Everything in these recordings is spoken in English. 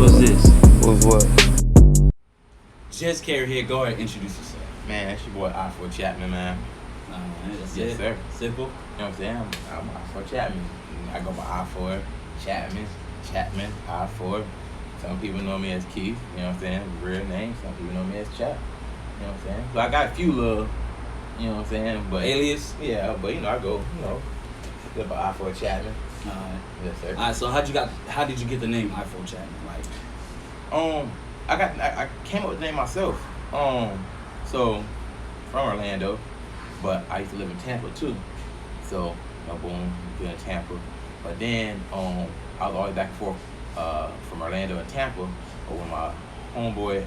What's this? Was what? Just Kerry here. Go ahead and introduce yourself. Man, it's your boy I4Chapman, man. That's Yes, it. sir. Simple. You know what I'm saying? I'm I4Chapman. I go by I4 Chapman, I4. Some people know me as Keith, you know what I'm saying? Real name. Some people know me as Chap. You know what I'm saying? So I got a few little, you know what I'm saying? But Alias? Yeah, but I go, go by I4Chapman. Yes, sir. Alright, so how did you get the name I4Chapman? I came up with the name myself. So from Orlando, but I used to live in Tampa too. So boom, been in Tampa. But then I was always back and forth from Orlando and Tampa. But when my homeboy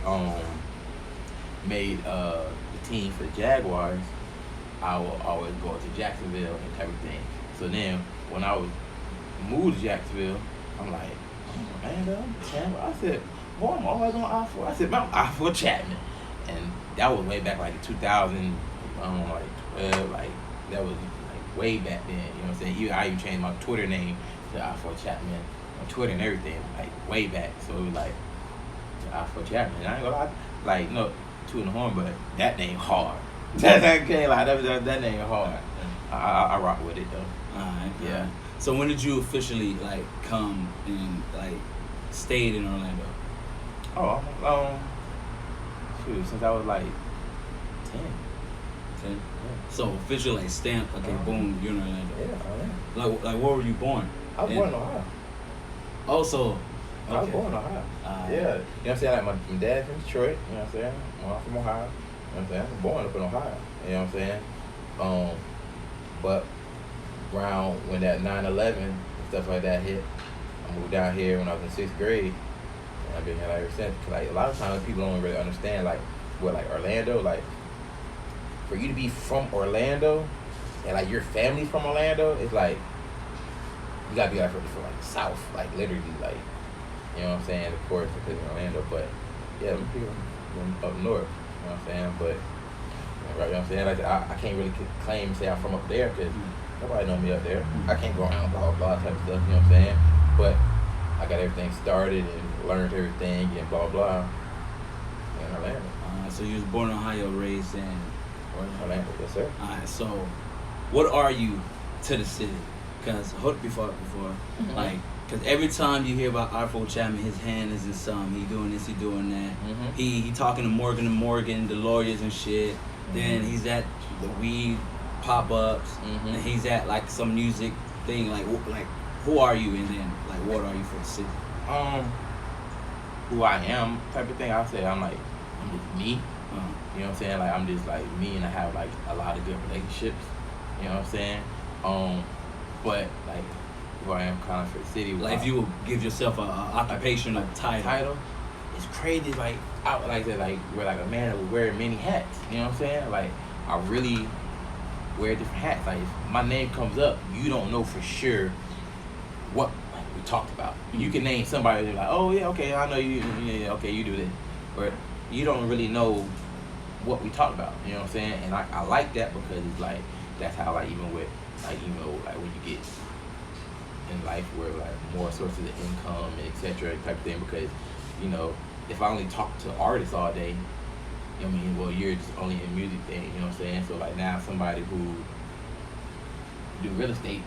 made the team for the Jaguars, I would always go to Jacksonville and everything. So then when I was moved to Jacksonville, I'm like, Orlando, Tampa. I said, boy, I'm always on I4. I said, man, I'm I4Chapman. And that was way back like 2000, that was like way back then, you know what I'm saying? I even changed my Twitter name to I4Chapman on Twitter and everything, like way back. So it was like I4Chapman. And I ain't gonna lie, like, no, two in the horn, but that name hard. That name hard. I rock with it though. Alright. Yeah. So when did you officially come and stayed in Orlando? Since I was like 10. 10? Yeah. So officially stamped, boom, you're in Orlando. Yeah, Like where were you born? I was born in Ohio. Also, I was born in Ohio. Yeah. You know what I'm saying? Like my dad from Detroit, you know what I'm saying? My mom from Ohio. You know what I'm saying? I was born up in Ohio. You know what I'm saying? But around when that 9/11 and stuff like that hit, I moved down here when I was in 6th grade. And I've been here ever since. Like a lot of times people don't really understand what Orlando, for you to be from Orlando and your family from Orlando, it's like you gotta be from South, literally, you know what I'm saying? Of course, because in Orlando, but yeah, them people from up north, you know what I'm saying? But you know what I'm saying? I can't really claim and say I'm from up there because nobody know me up there. I can't go around blah blah type of stuff, you know what I'm saying? But I got everything started and learned everything and blah blah in Orlando. So you was born in Ohio, raised in Orlando, yes sir. Alright, so what are you to the city? Because before, because every time you hear about I4Chapman, his hand is in something. He doing this, he doing that. Mm-hmm. He talking to Morgan, the lawyers and shit. Mm-hmm. Then he's at the weed pop-ups. Mm-hmm. And he's at some music thing. Who are you? And then what are you for the city? Who I am type of thing. I'll say I'm just me. You know what I'm saying? I'm just me, and I have a lot of good relationships. You know what I'm saying? But who I am kind of for the city. If you would give yourself a occupational title. It's crazy. I we're a man that would wear many hats. You know what I'm saying? I really wear different hats. If my name comes up, you don't know for sure what we talked about. You can name somebody and oh yeah, okay, I know you. Yeah, okay, you do this, but you don't really know what we talked about. You know what I'm saying? And I like that because it's that's how even with when you get in life where more sources of income and etc. type of thing, because if I only talk to artists all day, you know what I mean, well, you're just only in music thing, you know what I'm saying? So now somebody who do real estate,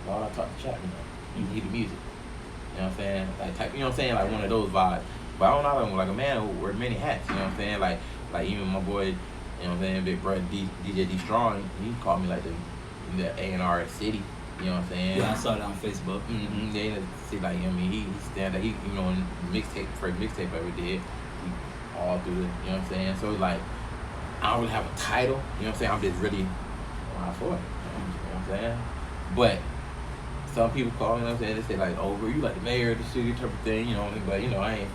well, I talk to Chapman, he do music, you know what I'm saying? You know what I'm saying? One of those vibes. But I don't know, a man who wear many hats, you know what I'm saying? Like even my boy, you know what I'm saying, big brother DJ D Strong, he called me the A&R City, you know what I'm saying? Yeah, I saw that on Facebook. Mm-hmm. Yeah, see, you know what I mean, he stand there, on first mixtape I ever did, all through the, you know what I'm saying? So I don't really have a title, you know what I'm saying? I'm just really around for it, you know what I'm saying? But some people call me, you know what I'm saying? They say were you the mayor of the city type of thing, you know what I mean? But I ain't,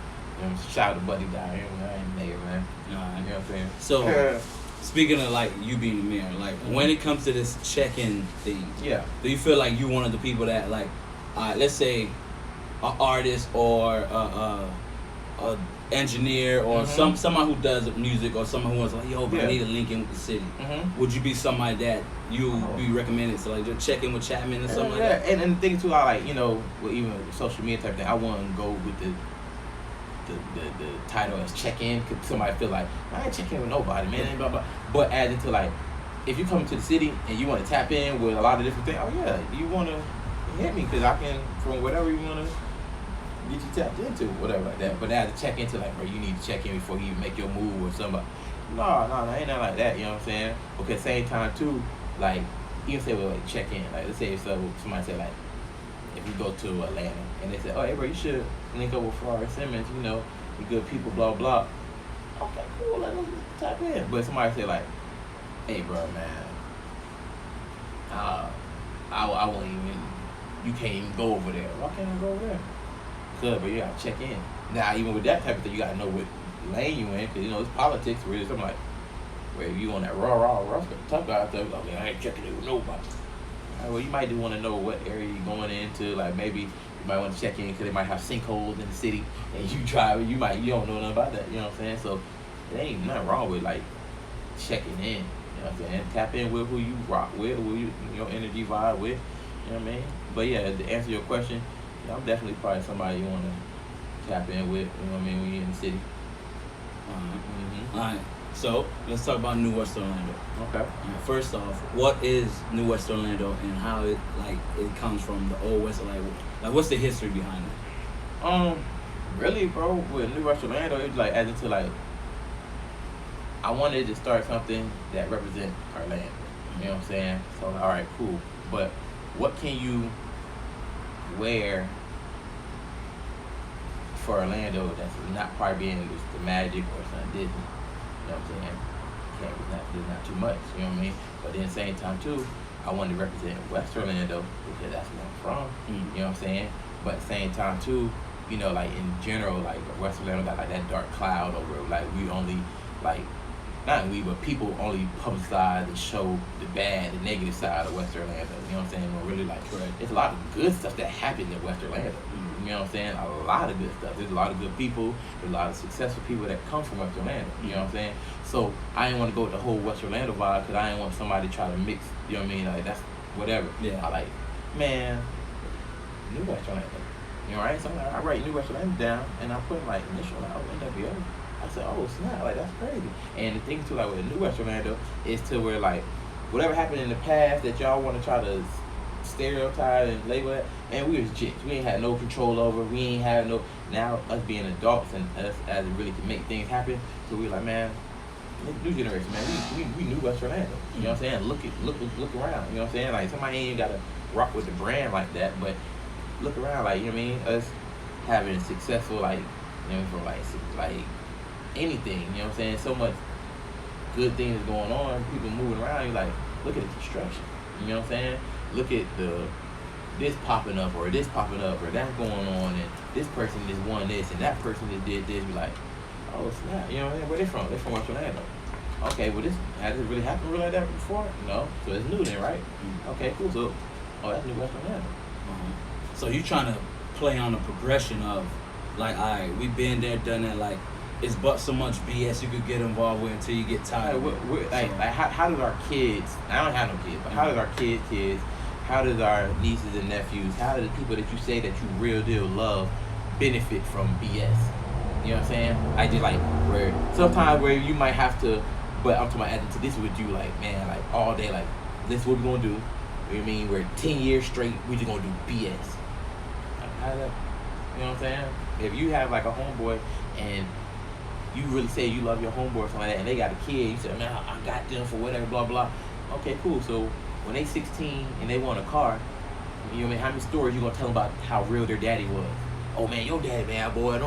shout out to Buddy down here, I ain't mayor, man. You know what I'm saying? So, speaking of you being the mayor, when it comes to this check-in thing, yeah, do you feel like you one of the people that let's say, an artist or a engineer or someone who does music or someone who wants I need a link in with the city. Mm-hmm. Would you be somebody that you be recommended to just check in with Chapman or something like that? And the thing too, with even social media type thing, I wouldn't go with the the title as check-in, because somebody feel like, I ain't checking with nobody, man, ain't blah, blah. But add into like, if you come to the city and you want to tap in with a lot of different things, oh yeah, you want to hit me, because I can, from whatever you want to get you tapped into, whatever like that. But add to check into like, bro, you need to check in before you make your move or somebody. No, ain't nothing like that, you know what I'm saying? Because same time too, like, even say with like check in, like let's say if somebody say like, if you go to Atlanta and they say, oh hey bro, you should link up with Florida Simmons, you know, you good people, blah blah. Okay, cool, let us tap in. But somebody say like, hey bro, man, I won't even, you can't even go over there. Why can't I go over there? Good, but you gotta check in. Now, even with that type of thing, you gotta know what lane you in, because you know it's politics. Where it's something like, where you on that raw tough guy stuff, like, man, I ain't checking in with nobody. Right, well, you might do want to know what area you're going into. Like maybe you might want to check in because they might have sinkholes in the city, and you drive, you don't know nothing about that. You know what I'm saying? So there ain't nothing wrong with like checking in. You know what I'm saying? Tap in with who you rock with, who your energy vibe with. You know what I mean? But yeah, to answer your question, yeah, I'm definitely probably somebody you want to tap in with. You know what I mean? When you're in the city. All right. So let's talk about New West Orlando. Okay. First off, what is New West Orlando and how it comes from the old West Orlando? Like, what's the history behind that? Really, bro, with New West Orlando, it's like as into like, I wanted to start something that represent our land. You know what I'm saying? So all right, cool. But what can you wear for Orlando that's not probably being the Magic or something Disney? You know what I'm saying? There's not too much, you know what I mean? But then at the same time too, I wanted to represent West Orlando because that's where I'm from. You know what I'm saying? But at the same time too, you know, like in general, like West Orlando got like that dark cloud over it. Like we only like, not we, but people only publicize and show the bad, the negative side of West Orlando. You know what I'm saying? We're really like, it's a lot of good stuff that happened in West Orlando. You know what I'm saying? A lot of good stuff. There's a lot of good people. There's a lot of successful people that come from West Orlando. You know what I'm saying? So I didn't want to go with the whole West Orlando vibe because I didn't want somebody to try to mix. You know what I mean? Like that's whatever. Yeah. I like, man, New West Orlando. You know, right? So I write New West Orlando down and I put like initial out NWO. I said, oh snap, like that's crazy. And the thing too, like with New West Orlando, is to where like whatever happened in the past that y'all want to try to stereotype and label it, and we was chicks. We ain't had no control over. We ain't had no. Now us being adults and us as really can make things happen. So we like, man, new generation, man. We knew West Orlando. You know what I'm saying? Look around. You know what I'm saying? Like somebody ain't gotta rock with the brand like that, but look around. Like you know what I mean? Us having successful like you know from like anything. You know what I'm saying? So much good things going on. People moving around. You like look at the construction. You know what I'm saying? Look at this popping up or this popping up or that going on and this person just won this and that person just did this. Be like, oh snap, you know what I mean? Where they from? They from West Orlando. Okay, well this has it really happened really like that before? No, so it's new then, right? Okay, cool. So, that's New West Orlando. So you trying to play on the progression of like, all right, we've been there, done that. Like, it's but so much BS you could get involved with until you get tired. How does our kids? I don't have no kids, but how does our kids? How does our nieces and nephews? How do the people that you say that you real deal love benefit from BS? You know what I'm saying? I just like where sometimes where you might have to, but I'm talking about adding to this with you like man like all day like this is what we're gonna do. You know what I mean? We're 10 years straight. We just gonna do BS. How that? You know what I'm saying? If you have like a homeboy and you really say you love your homeboy or something like that, and they got a kid, you say, man, I got them for whatever, blah, blah. Okay, cool. So when they 16 and they want a car, you know what I mean? How many stories you gonna tell them about how real their daddy was? Oh man, your daddy bad boy,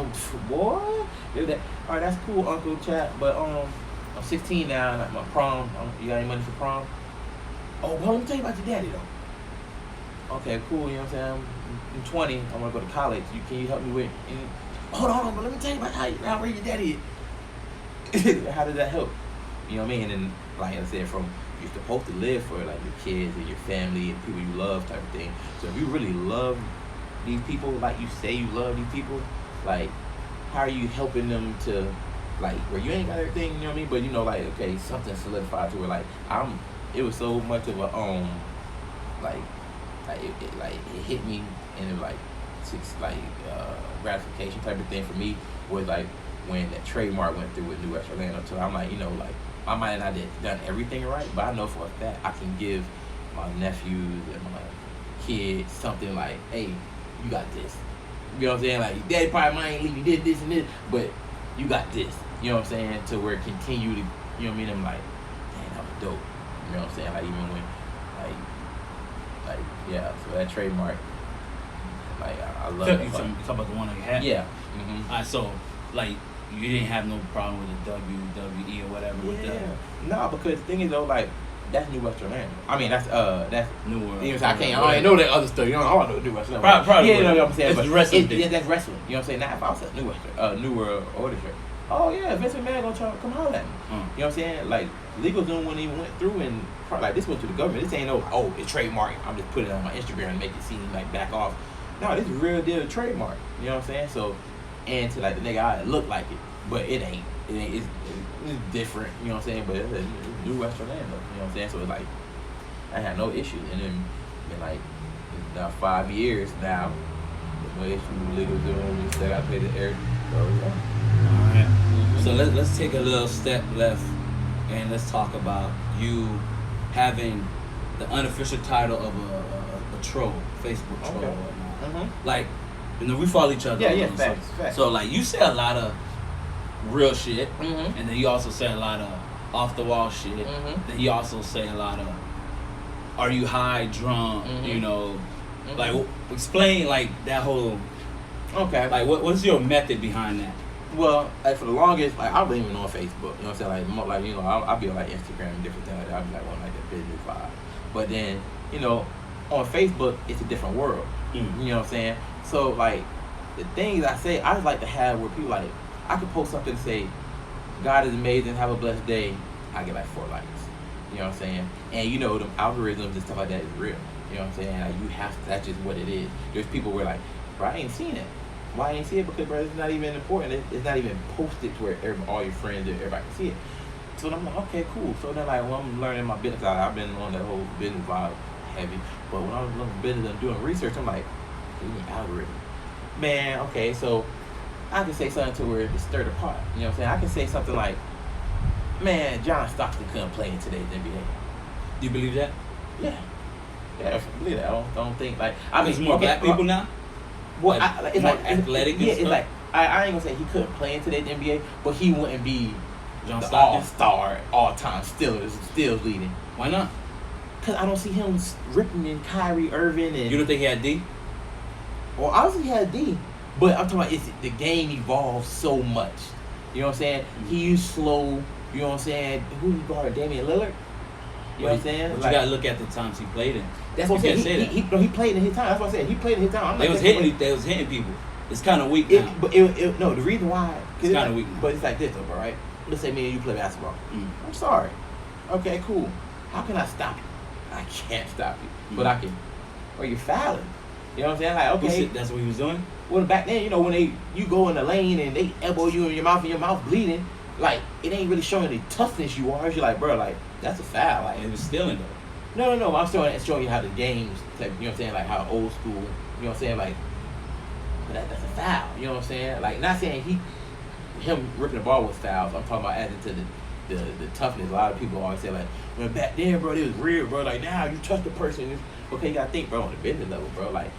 boy. That. All right, that's cool, Uncle Chap. But I'm 16 now, like my prom. You got any money for prom? Oh, well, let me tell you about your daddy though. Okay, cool. You know what I'm saying? I'm 20. I want to go to college. Can you help me with? Hold on, but let me tell you about how real your daddy is. How did that help? You know what I mean? And like I said, you're supposed to live for like your kids and your family and people you love type of thing. So if you really love these people, like you say you love these people, like how are you helping them to like where you ain't got everything, you know what I mean? But you know, like okay, something solidified to where like it was so much of a it hit me and it was like gratification type of thing for me was like when that trademark went through with New WestOrlando. So I'm like, like I might not have done everything right, but I know for a fact I can give my nephews and my kids something like, hey, you got this. You know what I'm saying? Like, daddy probably might ain't leave you did this and this, but you got this. You know what I'm saying? To where it continue to, you know what I mean? I'm like, dang, that was dope. You know what I'm saying? Like, even when, yeah, so that trademark, like, I love it. You talking about the one that you had? Yeah. Mm-hmm. Alright, so, like, you didn't have no problem with the WWE or whatever with that? No, because the thing is, though, like, that's New WestOrlando. I mean, that's New World. Even I can't. I don't know that other stuff. You know, I don't know New WestOrlando. Probably. Yeah, you know what I'm saying. It's wrestling. Yeah, that's wrestling. You know what I'm saying. Now, if I was at New World Order shirt, oh yeah, Vince McMahon gonna try to come holler at me. You know what I'm saying? Like, LegalZoom wouldn't even went through and like this went to the government. This ain't no it's trademark. I'm just putting it on my Instagram and make it seem like back off. No, this is real deal trademark. You know what I'm saying? So, and to like the nigga eye, it look like it, but it ain't. It's different. You know what I'm saying? But it's New WestOrlando. You know what I'm saying? So it's like I had no issues, and then been like now 5 years now. There's no issue with LegalZoom. We still got to pay the air. So yeah. Alright. So let's take a little step left and let's talk about you having the unofficial title of a troll, Facebook troll or whatnot. Mm-hmm. Like, we follow each other. Yeah, facts. So like you say a lot of real shit, mm-hmm. and then you also say a lot of off the wall shit. Mm-hmm. Then you also say a lot of, are you high, drunk? Mm-hmm. You know, mm-hmm. like explain like that whole. Okay. Like what's your method behind that? Well, like for the longest, like I wasn't even on Facebook. You know what I'm saying? Like, more, like you know, I'll be on like Instagram and different things like that. I'll be like on like the business vibe. But then, you know, on Facebook, it's a different world. Mm. You know what I'm saying? So like the things I say, I just like to have where people like I could post something and say, God is amazing, have a blessed day. I get like 4 likes. You know what I'm saying? And you know, the algorithms and stuff like that is real. You know what I'm saying? Like you have to. That's just what it is. There's people where like, bro, I ain't seen it. Why I ain't see it? Because, bro, it's not even important. It's not even posted to where all your friends or everybody can see it. So I'm like, okay, cool. So then, like, when I'm learning my business, I've been on that whole business vibe heavy. But when I was learning business and doing research, I'm like, algorithm. Man, okay, so I can say something to where it's stirred the pot. You know what I'm saying? I can say something like, man, John Stockton couldn't play in today's NBA. Do you believe that? Yeah, I believe that. I don't think, like, I mean, it's more black people now? Well, like, it's more like athletic. Yeah, it's like I ain't gonna say he couldn't play in today's NBA, but he wouldn't be John the Stockton? all-star, all-time still leading. Why not? Cause I don't see him ripping in Kyrie Irving and. You don't think he had D? Well, obviously he had D, but I'm talking about the game evolved so much. You know what I'm saying? Mm-hmm. He used slow. You know what I'm saying? Who you guard? Damian Lillard. You know what I'm saying? But like, you gotta look at the times he played in. That's what I'm saying. He played in his time. That's what I said. He played in his time. They was hitting people. It's kind of weak now. But no, the reason why it's kind of weak. But it's like this though, bro, right? Let's say me and you play basketball. Mm. I'm sorry. Okay, cool. How can I stop you? I can't stop you, but I can. Or you're fouling. You know what I'm saying? Like, okay, that's what he was doing. Well, back then, you know, when you go in the lane and they elbow you in your mouth and your mouth bleeding, like it ain't really showing the toughness you are. You're like, bro, like that's a foul. Like it was stealing though. No. I'm showing you how the games, like, you know what I'm saying, like how old school. You know what I'm saying, like. But that's a foul. You know what I'm saying? Like, not saying him ripping the ball was fouls. I'm talking about adding to the toughness. A lot of people always say like, well, back then, bro, it was real, bro. Like now you trust the person. Okay, you gotta think, bro, on the business level, bro. Like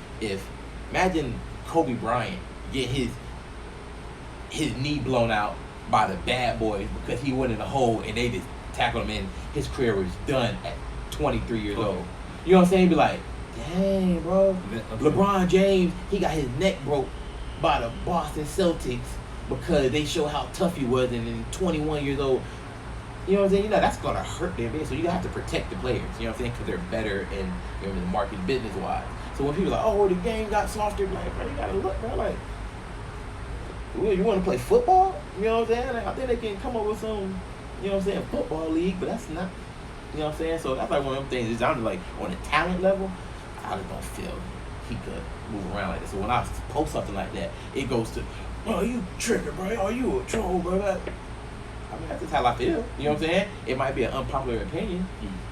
imagine Kobe Bryant get his knee blown out by the bad boys because he went in a hole and they just tackled him and his career was done at 23 years old. You know what I'm saying? He'd be like, dang, bro. LeBron James, he got his neck broke by the Boston Celtics because they show how tough he was and then 21 years old. You know what I'm saying? You know, that's going to hurt their business. So you have to protect the players, you know what I'm saying? Because they're better in the market business-wise. So when people are like, oh, the game got softer, like, bro, you got to look, bro, like, well, you want to play football? You know what I'm saying? Like, I think they can come up with some, you know what I'm saying, football league, but that's not, you know what I'm saying? So that's like one of them things. I'm like, on a talent level, I just don't feel he could move around like this. So when I post something like that, it goes to, oh, you tripping, bro. Oh, you a troll, bro. I mean, that's just how I feel. You know what I'm saying? It might be an unpopular opinion.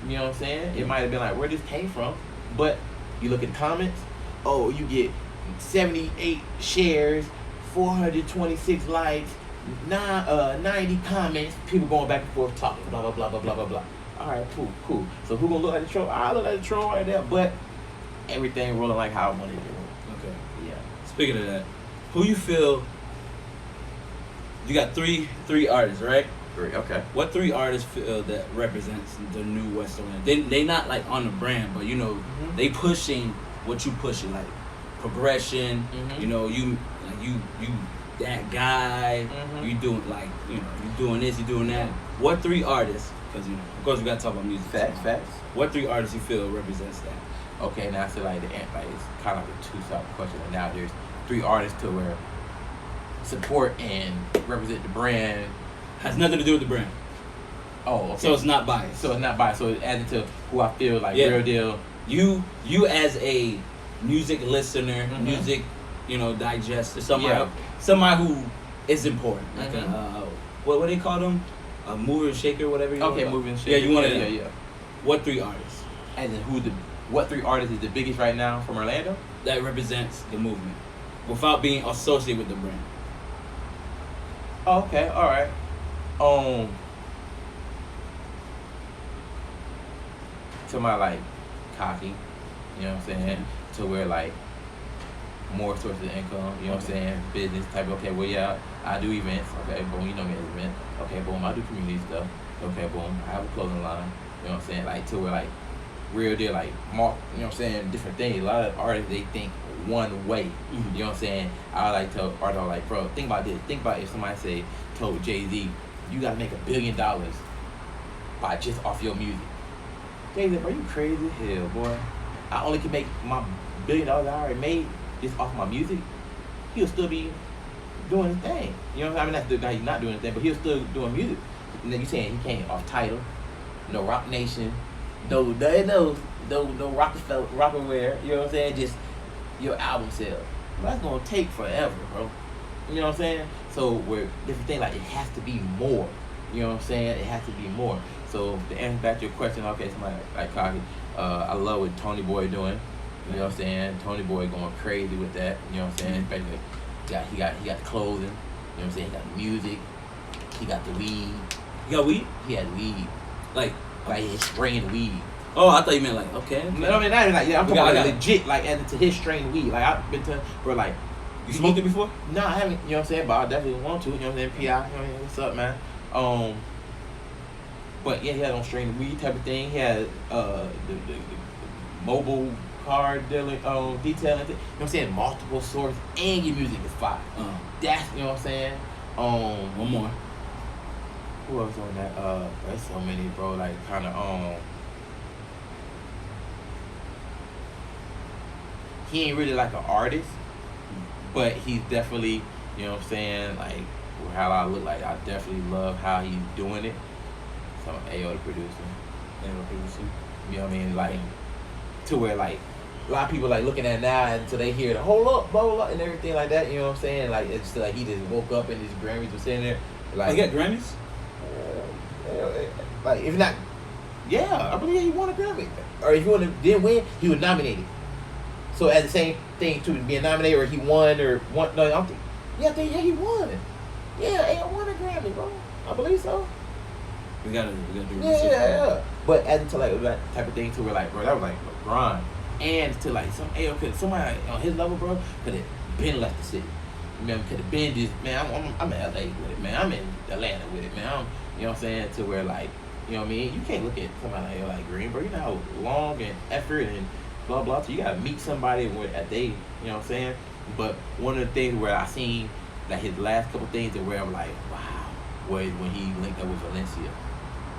You know what I'm saying? It might have been like, where this came from. But you look at the comments, oh, you get 78 shares, 426 likes, 90 comments, people going back and forth talking, blah, blah, blah, blah, blah, blah, blah. All right, cool. So who gonna look like the troll? I look like the troll right there, but everything rolling like how I wanted it to roll. Okay. Yeah. Speaking of that, who you feel? You got three artists, right? Great. Okay. What three artists feel that represents the new WestOrlando? They not like on the brand, but you know they pushing what you pushing, like progression. You know you that guy. You doing like you doing this, you doing that. What three artists? Because of course we gotta talk about music. Facts. What three artists you feel represents that? Okay, now I feel like it's kind of like a two-sided question. And now there's three artists to where support and represent the brand. Has nothing to do with the brand. Oh, okay. So it's not biased. So it adds to who I feel like real deal. You as a music listener, music, digester, somebody who is important. Like what do they call them? A mover and shaker, whatever. Mover and shaker. Yeah, you want to. Yeah. What three artists? And then what three artists is the biggest right now from Orlando? That represents the movement, without being associated with the brand. Oh, okay, all right. Somebody like cocky, you know what I'm saying? To where like more sources of income, you know what I'm saying? Business type. Okay, well yeah, I do events. Okay, boom, you know me as an event. Okay, boom, I do community stuff. Okay, boom, I have a clothing line. You know what I'm saying? Like to where like real deal, like mark, you know what I'm saying? Different things. A lot of artists they think one way. You know what I'm saying? I like to artists like, bro, think about this. Think about if somebody told Jay-Z, you gotta make $1 billion by just off your music. Jay-Z, bro, you crazy as hell, boy. I only can make my $1 billion I already made just off my music. He'll still be doing his thing. You know what I mean? That's the guy he's not doing his thing, but he'll still doing music. And then you saying he can't off Tidal, no Rock Nation, no Rockefeller, Rockefeller, you know what I'm saying? Just your album sales. Well, that's gonna take forever, bro. You know what I'm saying? So we're different thing, like it has to be more. You know what I'm saying? It has to be more. So to answer back to your question, okay, somebody like Cocky, I love what Tony Boy doing. You know what I'm saying? Tony Boy going crazy with that. You know what I'm saying? Especially he got the clothing. You know what I'm saying? He got the music. He got the weed. You got weed? He had weed. Like he's spraying weed. Oh, I thought you meant like okay. No, I mean not even like I'm talking about legit like added to his strain weed. Like I've been to bro like you smoked it before? No, I haven't. You know what I'm saying? But I definitely want to. You know what I'm saying? PI. You know what I'm saying? What's up, man? But yeah, he had on strain weed type of thing. He had the mobile car dealing detailing thing. You know what I'm saying? Multiple sources and your music is fire. That's you know what I'm saying? One more. Who else on that? There's so many, bro. Like kind of he ain't really like an artist, but he's definitely, you know what I'm saying, like how I look like. I definitely love how he's doing it. So AO the producer. You know what I mean? Like to where like a lot of people like looking at it now until they hear the hold up, blah, blah, blah, and everything like that. You know what I'm saying? Like it's like he just woke up and his Grammys were sitting there. Like he got Grammys? Like if not, yeah, I believe he won a Grammy. Or if he didn't win, he was nominated. So as the same thing to being nominated, or he won or won. No, I don't think. Yeah, he won. Yeah, he won a Grammy, bro. I believe so. We gotta do research. Yeah. But adding to like that type of thing to where like, bro, that was like LeBron. And to like somebody on his level, bro, could have been left the city. Man, could have been just man. I'm in LA with it, man. I'm in Atlanta with it, man. You know what I'm saying? To where like, you know what I mean? You can't look at somebody like Green, bro. You know how long and effort and blah blah. So you gotta meet somebody at they, you know what I'm saying? But one of the things where I seen like his last couple things that where I'm like, wow, was when he linked up with Valencia.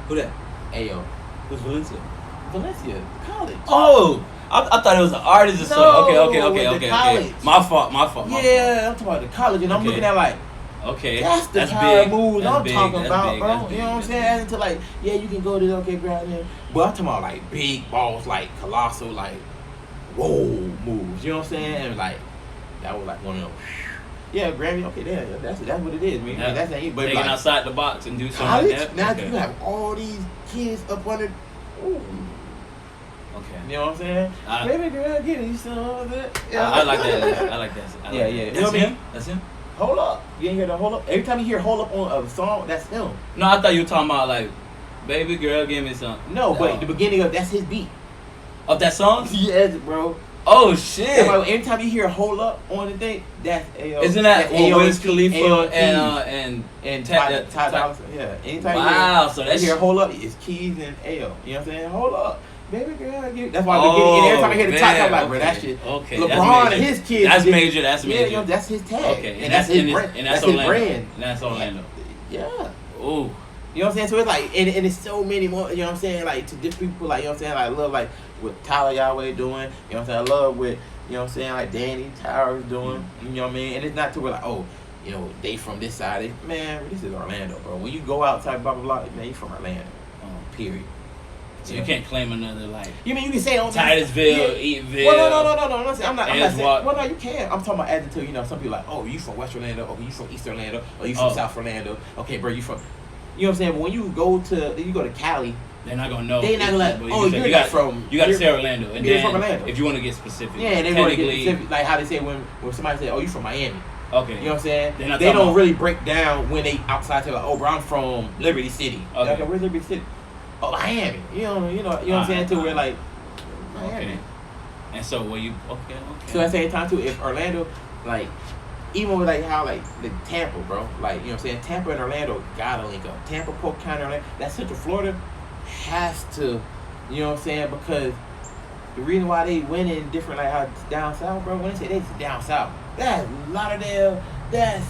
Who that? Ayo. Who's Valencia? Valencia, college. Oh, I thought it was an artist or something. Okay. My fault. Yeah, I'm talking about the college, and I'm looking at like, okay, that's the kind of moves I'm talking about, bro. You know what I'm saying? Into like, yeah, you can go to okay, grab him. But I'm talking about like big balls, like colossal, like whoa moves. You know what I'm saying? And like that was like one of them. Yeah, Grammy. Okay, that's what it is, man. Yeah. That's ain't. But taking like, outside the box and do something college, like that. Now you have all these kids up under. Ooh. Okay. You know what I'm saying? Baby girl, give me some of it. I like that. I like that. Yeah. That. You know what I mean? That's him? Hold up. You ain't hear the hold up? Every time you hear hold up on a song, that's him. No, I thought you were talking about like, baby girl, give me some. No, but the beginning of that's his beat. Of that song? Yes, bro. Oh shit! Every time you hear "hold up" on the thing, that's AO. Isn't that Wiz Khalifa and Ty Dolla $ign? Yeah. Anytime wow, so that's you hear "hold up," it's Keys and AO. You know what I'm saying? Hold up, baby girl. That's why and every time I hear the top, I'm like, bro, that shit. Okay. LeBron and his kids. That's major. That's major. Yeah, you know, that's his tag. Okay. And that's his brand. And that's his Orlando. brand. And that's Orlando. Yeah. Ooh. You know what I'm saying? So it's like, and it's so many more, you know what I'm saying? Like, to different people, like, you know what I'm saying? Like, I love, like, what Tyler Yahweh doing, you know what I'm saying? I love what, you know what I'm saying? Like, Danny Towers doing, you know what I mean? And it's not to where, like, oh, you know, they from this side. Man, this is Orlando, bro. When you go outside, blah, blah, blah, man, you from Orlando. Period. So you can't claim another, like, you mean you can say on Titusville, Eatonville. Well, no. I'm not saying. Well, no, you can. I'm talking about adding to, you know, some people like, oh, you from West Orlando, or you from East Orlando, or you from South Orlando. Okay, bro, you from. You know what I'm saying? But when you go to Cali, they're not gonna know. They're not gonna like, oh, you got from. You got to say Orlando, and then from Orlando. if you want to get specific, yeah, and they want to get specific, like how they say when somebody say, oh, you from Miami. Okay. You know what I'm saying? They don't really break down when they outside. They're like, oh, bro, I'm from Liberty City. Okay. Like, where's Liberty City? Oh, Miami. You know what I'm saying? To where like, Miami. Okay. And so when you okay. So at the same time too, if Orlando, like, even with like how like the Tampa, bro, like, you know what I'm saying, Tampa and Orlando gotta link up. Tampa, Polk County, Orlando, that Central Florida has to, you know what I'm saying, because the reason why they win in different, like how down south, bro, when they say they down south, that's Lauderdale, that's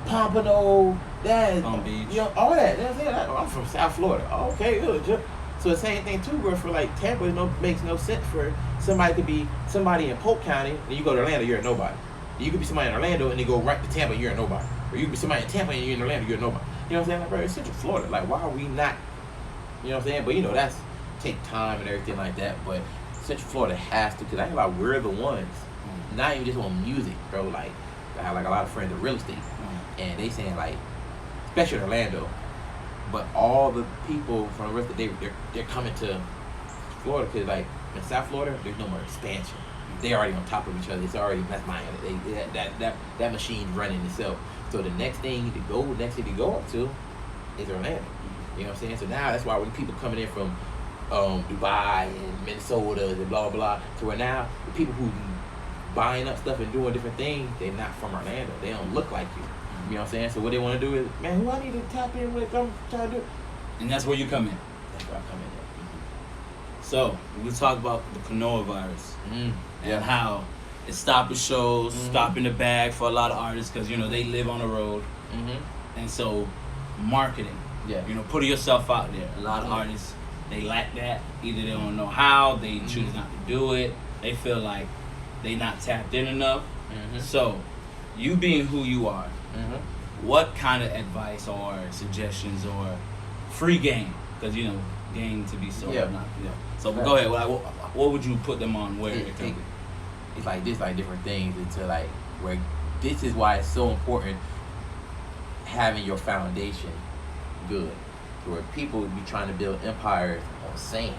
Pompano, that's Palm Beach, you know, all that. You know what I'm saying? Like, I'm from South Florida. Oh, okay, good. So the same thing too, bro. For like Tampa, makes no sense for somebody to be somebody in Polk County, and you go to Orlando, you're a nobody. You could be somebody in Orlando and they go right to Tampa, you're a nobody. Or you could be somebody in Tampa and you're in Orlando, you're a nobody. You know what I'm saying? Like, bro, it's Central Florida. Like, why are we not? You know what I'm saying? But you know, that's take time and everything like that. But Central Florida has to, because I feel like we're the ones, not even just on music, bro. Like, I have like a lot of friends in real estate, and they saying like, especially in Orlando, but all the people from the rest of they're coming to Florida because like in South Florida, there's no more expansion. They already on top of each other. It's already that's Miami. That machine's running itself. So the next thing to go up to is Orlando. You know what I'm saying? So now that's why when people coming in from Dubai and Minnesota and blah blah blah, to where now the people who buying up stuff and doing different things, they're not from Orlando. They don't look like you. You know what I'm saying? So what they want to do is, man, who I need to tap in with? I'm trying to do. And that's where you come in. That's where I come in. So we talk about the coronavirus and how it's stopping shows, stopping the bag for a lot of artists because you know they live on the road, and so marketing, you know, putting yourself out there. A lot of artists they lack that. Either they don't know how, they choose not to do it. They feel like they not tapped in enough. So you being who you are, what kind of advice or suggestions or free game? Because you know, game to be sold, not. So go ahead. What would you put them on? Where it's like this, like different things into like where this is why it's so important having your foundation good. Where people be trying to build empires on sand.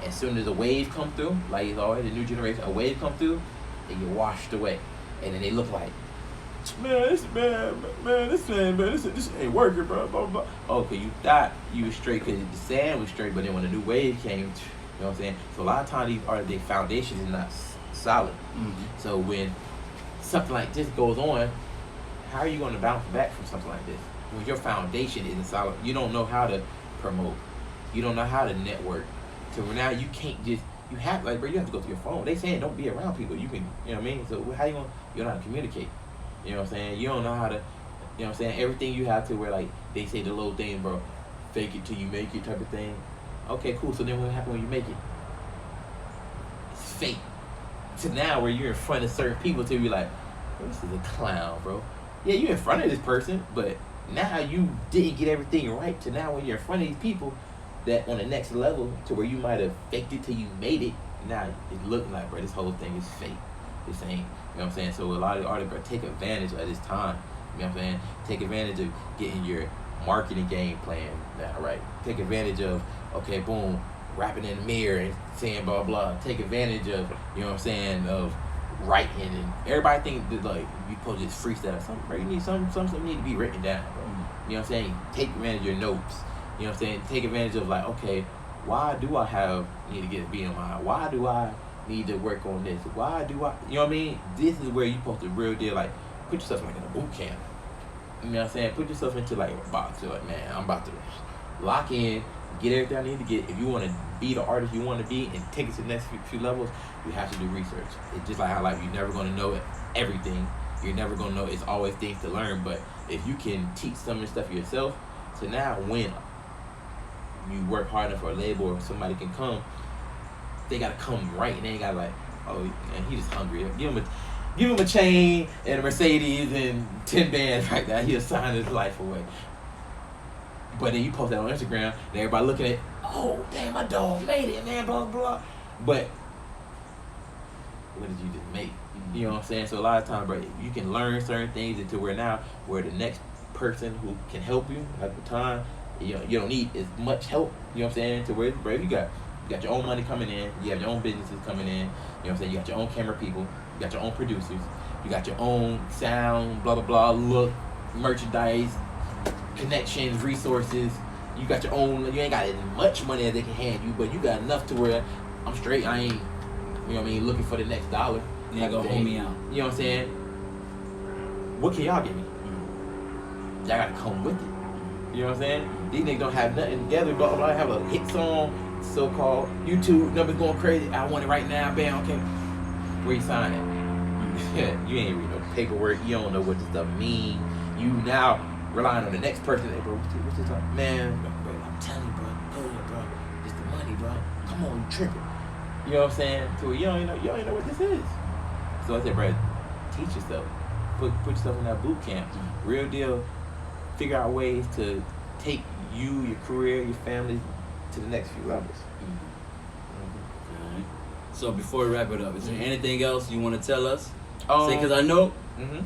As soon as a wave come through, like it's always a new generation, a wave come through, they get washed away, and then they look like, this ain't working, bro. Blah, blah, blah. Oh, cause you thought you was straight because the sand was straight, but then when a new wave came, you know what I'm saying? So a lot of times their foundation is not solid. So when something like this goes on, how are you going to bounce back from something like this? When your foundation isn't solid, you don't know how to promote, you don't know how to network. So now you can't just, you have to go through your phone. They saying don't be around people. You can, you know what I mean? So how you don't know how to communicate? You know what I'm saying? You don't know how to, you know what I'm saying? Everything you have to where like they say the little thing, bro, fake it till you make it type of thing. Okay, cool. So then what happens when you make it? It's fake. To now where you're in front of certain people to be like, oh, this is a clown, bro. Yeah, you're in front of this person, but now you didn't get everything right. To now when you're in front of these people that on the next level to where you might have faked it till you made it, now it's looking like, bro, this whole thing is fake. This ain't, you know what I'm saying? So a lot of artists, bro, take advantage of this time. You know what I'm saying? Take advantage of getting your marketing game plan now, right? Take advantage of, okay, boom, rapping in the mirror and saying blah blah. Take advantage of, you know what I'm saying, of writing, and everybody think that like you supposed to just freestyle. Something, bro, you need some need to be written down, bro. You know what I'm saying? Take advantage of your notes. You know what I'm saying? Take advantage of like, okay, why do I need to get a BMI? Why do I need to work on this? Why do I, you know what I mean? This is where you supposed to real deal, like, put yourself like in a boot camp. You know what I'm saying? Put yourself into like a box. You're like, man, I'm about to lock in, get everything I need to get. If you want to be the artist you want to be and take it to the next few levels, you have to do research. It's just like how like you're never going to know everything. You're never going to know. It's always things to learn. But if you can teach some of this stuff yourself, so now when you work hard enough for a label or somebody can come, they got to come right. And they ain't got like, oh, man, he just hungry. Give him a chain and a Mercedes and 10 bands right there. He'll sign his life away. But then you post that on Instagram, and everybody looking at, oh, damn, my dog made it, man, blah, blah, blah. But what did you just make? You know what I'm saying? So a lot of times, bro, you can learn certain things until where the next person who can help you at the time, you don't need as much help. You know what I'm saying? To where, bro, you got your own money coming in, you have your own businesses coming in. You know what I'm saying? You got your own camera people, you got your own producers, you got your own sound, blah blah blah, look, merchandise, connections, resources. You got your own. You ain't got as much money as they can hand you, but you got enough to where I'm straight. I ain't, you know what I mean, looking for the next dollar. You ain't gonna hold me out. You know what I'm saying? What can y'all give me? Y'all gotta come with it. You know what I'm saying? These niggas don't have nothing together, blah, blah, blah. Have a hit song, so-called YouTube numbers going crazy. I want it right now, bam, okay. Where you sign it? You ain't read no paperwork. You don't know what this stuff mean. You now relying on the next person. Hey, bro, what's this like? Man, bro, I'm telling you, bro, go ahead, bro. It's the money, bro. Come on, you tripping. You know what I'm saying? To you don't even know what this is. So I said, bro, teach yourself. Put yourself in that boot camp. Real deal. Figure out ways to take you, your career, your family to the next few levels. Alright. So before we wrap it up, is there anything else you want to tell us? Because I know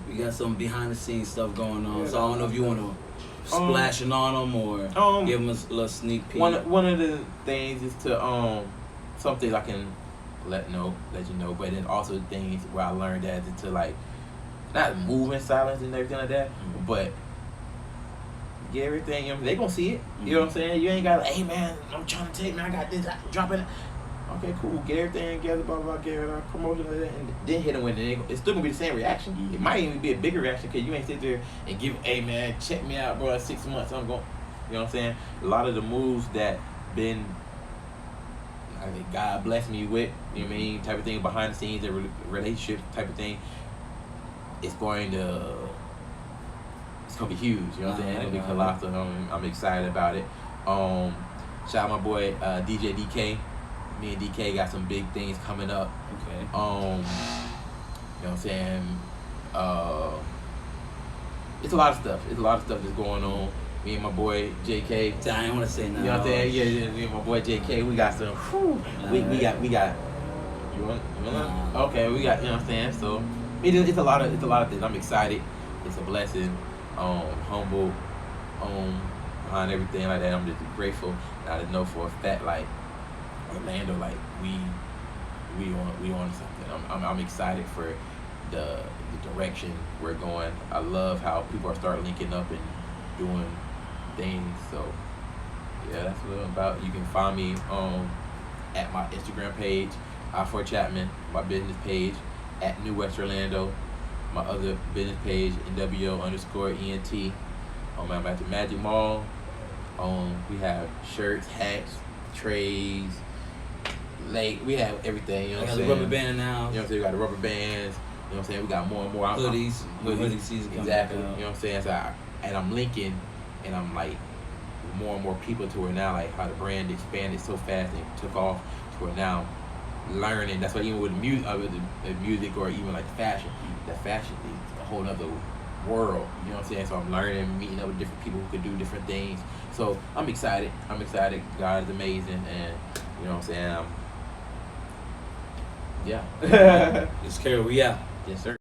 we got some behind the scenes stuff going on. So I don't know if you want to splashing on them or give them a little sneak peek. One of the things is to some things I can let you know, but then also things where I learned that to like not move in silence and everything like that, but get everything. You know, they gonna see it. You know what I'm saying? You ain't got, hey man, I'm trying to take, man, I got this, drop it. Okay, cool. Get everything together, blah blah. Get a promotion like that, and then hit them with it. It's still gonna be the same reaction. It might even be a bigger reaction because you ain't sit there and give, hey man, check me out, bro. 6 months, I'm going. You know what I'm saying? A lot of the moves that been, I think God bless me with, you know what I mean, type of thing behind the scenes, a relationship type of thing. It's going to be huge. You know what I'm saying? It'll be colossal. I'm excited about it. Shout out my boy DJ DK. Me and DK got some big things coming up. Okay. You know what I'm saying? It's a lot of stuff. It's a lot of stuff that's going on. Me and my boy JK. I didn't want to say nothing. You know what I'm saying? Yeah. Me and my boy JK. We got some. We got. You want? Okay. We got. You know what I'm saying? So it's a lot of things. I'm excited. It's a blessing. Humble. Behind everything like that. I'm just grateful. I just know for a fact, like Orlando, like we on something. I'm excited for the direction we're going. I love how people are starting linking up and doing things. So yeah, that's what I'm about. You can find me at my Instagram page, I4Chapman, my business page, at New WestOrlando, my other business page, NWO_ENT. I'm at the Magic Mall. We have shirts, hats, trays, we have everything. You know what I'm saying? Rubber band now. You know what I'm saying? We got the rubber bands. You know what I'm saying? We got more and more hoodies. Hoodie season coming exactly. out. You know what I'm saying? So and I'm linking, and I'm like more and more people to where now, like how the brand expanded so fast and took off to where now learning. That's why even with the music or even like the fashion is a whole other world. You know what I'm saying? So I'm learning, meeting up with different people who could do different things. So I'm excited. God is amazing, and you know what I'm saying? Yeah. It's Kerry. We out. Yes, sir.